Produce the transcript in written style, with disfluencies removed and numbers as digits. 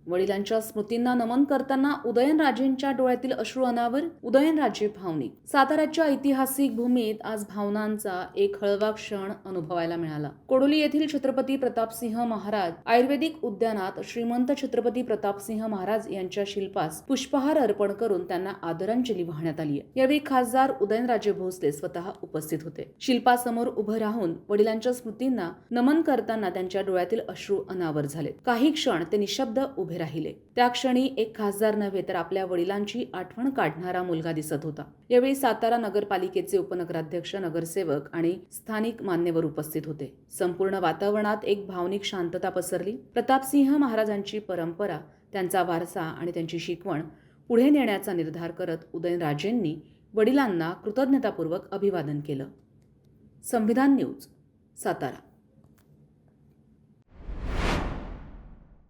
वडिलांच्या स्मृतींना नमन करताना उदयनराजेंच्या डोळ्यातील अश्रू अनावर, उदयनराजे भावनिक. साताऱ्याच्या ऐतिहासिक भूमीत आज भावनांचा एक हळवा क्षण अनुभवायला मिळाला. कोडोली येथील छत्रपती प्रतापसिंह महाराज आयुर्वेदिक उद्यानात श्रीमंत छत्रपती प्रतापसिंह महाराज यांच्या शिल्पास पुष्पहार अर्पण करून त्यांना आदरांजली वाहण्यात आली. यावेळी खासदार उदयनराजे भोसले स्वतः उपस्थित होते. शिल्पासमोर उभं राहून वडिलांच्या स्मृतींना नमन करताना त्यांच्या डोळ्यातील अश्रू अनावर झाले. काही क्षण ते निशब्द उभे राहिले. त्या क्षणी एक खासदार नव्हे तर आपल्या वडिलांची आठवण काढणारा मुलगा दिसत होता. यावेळी सातारा नगरपालिकेचे उपनगराध्यक्ष, नगरसेवक आणि स्थानिक मान्यवर उपस्थित होते. संपूर्ण वातावरणात एक भावनिक शांतता पसरली. प्रतापसिंह महाराजांची परंपरा, त्यांचा वारसा आणि त्यांची शिकवण पुढे नेण्याचा निर्धार करत उदयनराजेंनी वडिलांना कृतज्ञतापूर्वक अभिवादन केलं. संविधान न्यूज, सातारा.